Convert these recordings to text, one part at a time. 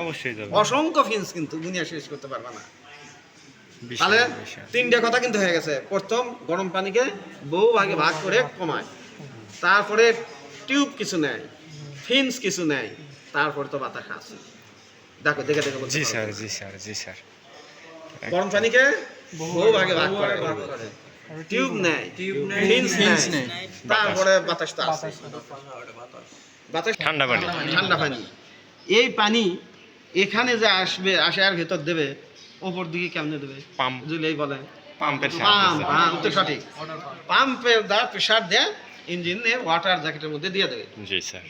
অবশ্যই যাবে। অসংখ্য ফিন্স কিন্তু দুনিয়া শেষ করতে পারবে না। তাহলে তিনটে কথা কিন্তু হয়ে গেছে। প্রথম, গরম পানিকে বহু ভাগে ভাগ করে কমায়, তারপরে টিউব কিছু নেয়, ফিন্স কিছু নেয়, তারপরে তো বাতাস আছে। দেখো দেখে দেখে বলতে জি পারো। স্যার, জি স্যার, জি স্যার। গরম পানিকে বহু ভাগে ভাগ করে, টিউব নেয়, ফিন্স নেয়, তারপরে বাতাস তো আছে। বাতাস ঠান্ডা পানি। ঠান্ডা পানি। এই পানি এখানে যে আসবে, আসে আর ভেতর দেবে, ওপর দিকে কেমনে দেবে? পাম্প, যদি বলে পাম্পের পাম্প, সাহায্যে। হ্যাঁ উত্তর সঠিক। পাম্পের দ্বারা প্রেসার দেয় ইঞ্জিনে ওয়াটার জ্যাকেটের মধ্যে দিয়ে দেবে। জি স্যার।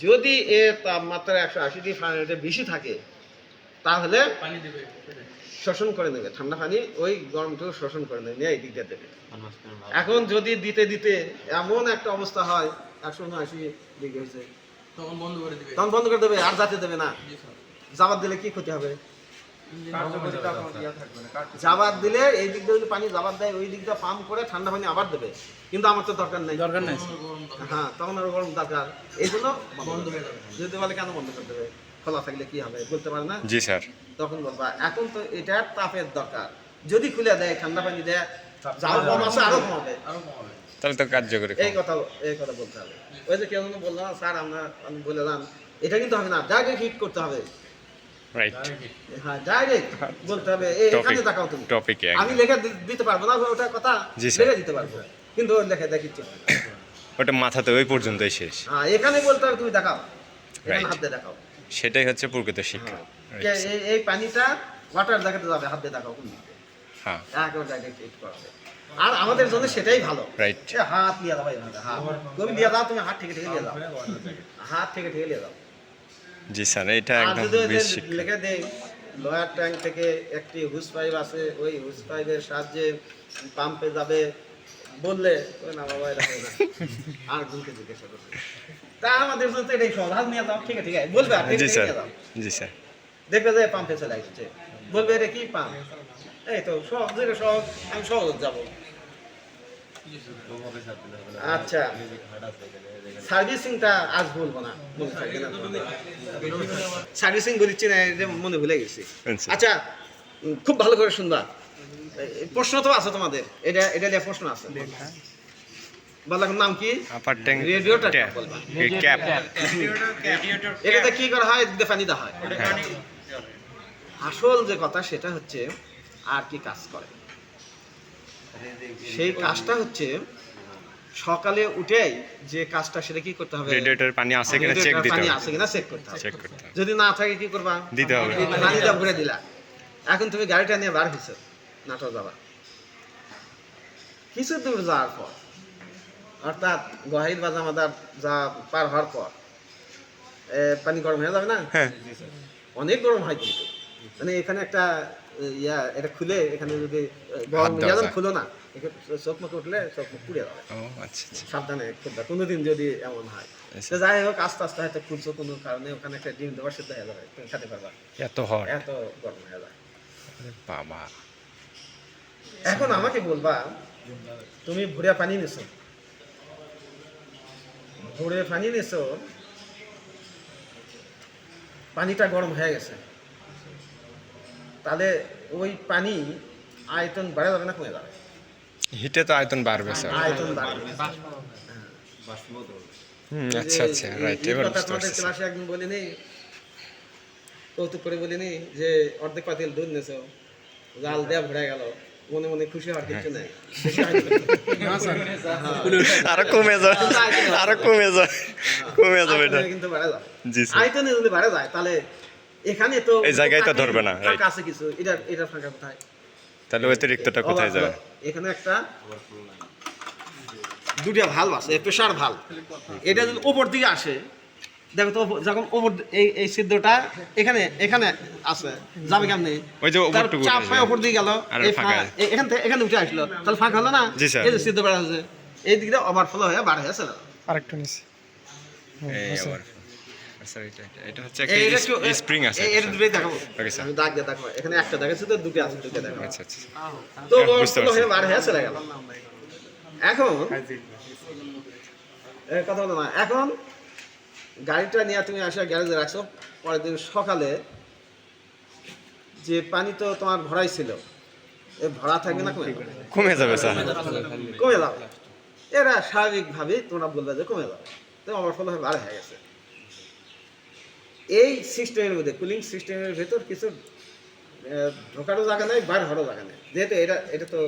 যদি এর তাপমাত্রা 180 ডিগ্রি ফারেনহাইটের বেশি থাকে, তাহলে শোষণ করে নেবে ঠান্ডা পানি, ওই গরমটুকু শোষণ করে নেবে, নিয়ে এই দিকটা দেবে। এখন যদি দিতে দিতে এমন একটা অবস্থা হয় 180 ডিগ্রি হয়েছে, তখন বন্ধ করে দেবে, আর যাতে দেবে না। জাবাত দিলে কি ক্ষতি হবে? জাবাত দিলে এই দিক দিয়ে যদি পানি জাবাত দেয়, ওই দিকটা পাম্প করে ঠান্ডা পানি আবার দেবে, কিন্তু আমার তো দরকার নেই। হ্যাঁ, তখন আরো গরম দরকার, এই জন্য বন্ধ হয়ে যাবে। যদি বলে কেন বন্ধ করে দেবে, খোলা থাকলে কি হবে বলতে পারে না। জি স্যার। তখন বলবা এখন তো এটার তাপের দরকার, যদি খুলে দেয় ঠান্ডা পানি দেয়, যা কম আছে আরো কমাবে, তাহলে তো কার্যকরী। এই কথা বলতে হবে। ওই যে কেউ বললাম স্যার আমি বললাম এটা কিন্তু হবে না, ডাইরেক্ট হিট করতে হবে। রাইট। হ্যাঁ, ডাইরেক্ট বলতে হবে, এখানে তাকাও তুমি। টপিকে আমি লেখা দিতে পারবো না, ওটা কথা লিখে দিতে পারবো, কিন্তু লেখা দেখিচ্ছি ওটা মাথাতে ওই পর্যন্তই শেষ। হ্যাঁ, এখানে বলতে হবে তুমি দেখাও, এখানে হাত দিয়ে দেখাও। সেটাই হচ্ছে প্রকৃত শিক্ষা। এই পানিটা ওয়াটার জ্যাকেটে যাবে, হাত দিয়ে দেখাও কোন দিকে। হ্যাঁ, একেবারে ডাইরেক্ট হিট করাবে। আর আমাদের জন্য সেটাই ভালো। রাইট। হাত নিয়ে যাও, হাত তুমি দিয়ে দাও, তুমি হাত থেকে নিয়ে যাও, হাত থেকে নিয়ে যাও। জি স্যার, এটা একদম বেসিক। লিখে দেই লোয়ার ট্যাঙ্ক থেকে একটি হুজ পাইপ আছে, ওই হুজ পাইপের সাহায্যে পাম্পে যাবে বললে না বাবা এটা হবে না, আর গুনকে জিজ্ঞাসা করবে। তা আমাদের জন্য তো এটাই সহজ, হাত নিয়ে যাও, ঠিক আছে বলবে, আর জি স্যার, নিয়ে যাও, জি স্যার। দেখবে যে পাম্পে চলে আসছে, বলবে এটা কি পাম্প, এই তো সহজ, যেটা সহজ আমি সহজ যাবো। আচ্ছা, সার্ভিসিংটা আজ বলবো না, মনে থাকবে না, সার্ভিসিং বলছি না, মনে ভুলে গেছি। আচ্ছা, খুব ভালো করে শুনবা, প্রশ্ন তো আছে তোমাদের, এটা নিয়ে প্রশ্ন আছে। বলো নাম কি? আপার ট্যাঙ্ক রেডিয়েটর বলবা। ক্যাপ। এটাতে কি করা হয়? পানি দেওয়া হয়। আসল যে কথা সেটা হচ্ছে আর কি কাজ করে, সেই কাজটা হচ্ছে সকালে উঠেই যে কাজটা, সেটা কি করতে হবে? রেডিয়েটর পানি আছে কিনা চেক দিতে হবে। পানি আছে কিনা চেক করতে হবে। চেক করতে হবে। যদি না থাকে কি করবা? দিতে হবে। পানিটা ভরে দিলা। এখন তুমি গাড়িটা নিয়ে বার হইছো, নাটোর যাবা। কিছু দূর যাওয়ার পর, অর্থাৎ গহির বা জামাদার যা পার হওয়ার পর পানি গরম হয়ে যাবে না? হ্যাঁ, অনেক গরম হয় কিন্তু, মানে এখানে একটা এটা খুলে, এখানে যদি খুলো না, চোখ মুখে উঠলে চোখ মুখ পুড়ে যাবে। আচ্ছা আচ্ছা। সাবধানে খুলবা কোনোদিন যদি এমন হয়। যাই হোক, আস্তে আস্তে হয়তো খুলছো কোনো কারণে, ওখানে একটা ডিম দেওয়ার সিদ্ধ হয়ে যাবে, তুমি খেতে পারবা, এত হট, এত গরম হয়ে যায়। বাবা। এখন আমাকে বলবা, তুমি ভুড়িয়া পানি নিছো, পানিটা গরম হয়ে গেছে, তাহলে ওই পানি আয়তন বাড়া যাবে না কমে যাবে? হিটে তো আয়তন বাড়বে স্যার। আয়তন বাড়বে। আচ্ছা আচ্ছা, রাইট। এবার বুঝতে পারছি। ক্লাসে একদিন বলিনি, কৌতুক করে বলিনি যে অর্ধেক পাতিল দুধ নেছো, জাল দেয়া ভরে গেল, মনে মনে খুশি হওয়ার কিছু নাই, আরো কমে যাবে, আরো কমে যাবে এটা কিন্তু বাড়া যাবে। জি স্যার। আয়তনে যদি বাড়া যায়, তাহলে এখানে তো এই জায়গায় তো ধরবে না, রাইট। আছে কিছু, এটা ফাঁকা কোথায়? তাহলে অতিরিক্তটা কোথায় যাবে? এখানে একটা দুটা ভালভ আছে, প্রেসার ভালভ। এটা যদি উপর দিকে আসে, দেখো তো যখন উপর এই ছিদ্রটা এখানে আছে, যাবে কেমনে? ওই যে উপরটুকু চাপ পায় উপর দিকে গেল, এখান থেকে এখানে উঠে আসলো, তাহলে ফাঁকা হলো না? এই যে ছিদ্র বেড়া আছে, এই দিকে ওভারফ্লো হয়ে বার হয়ে চলে। আরেকটু নিচে এই আবার স্যার, এটা হচ্ছে একটা স্প্রিং আছে। এটা দুটোই দেখাবো, ওকে স্যার। আমি দাগ দিয়ে দেখাবো, এখানে একটা দেখাচ্ছি তো, দুটো আছে, দুটো দেখাবো। আচ্ছা আচ্ছা, তো বুঝতে ওভারফ্লো পারছি। হয়ে বার হয়ে চলে গেল। এখন কথা বলো না, এখন গাড়িটা নিয়ে তুমি আসে গ্যারেজে রাখছো, পরের দিন সকালে যে পানি তো তোমার ভরাই ছিল, এ ভরা থাকবে না কমে যাবে স্যার। কমে যাবে। এরা স্বাভাবিকভাবে তোমরা বলবে যে কমে যাবে, তো ওভারফ্লো হয়ে বার হয়ে গেছে। এই সিস্টেমের মধ্যে কুলিং সিস্টেমের ভেতর কিছু ঢোকারও জায়গা নেই, বার হওয়ারও জায়গা নেই, যেহেতু এটা তো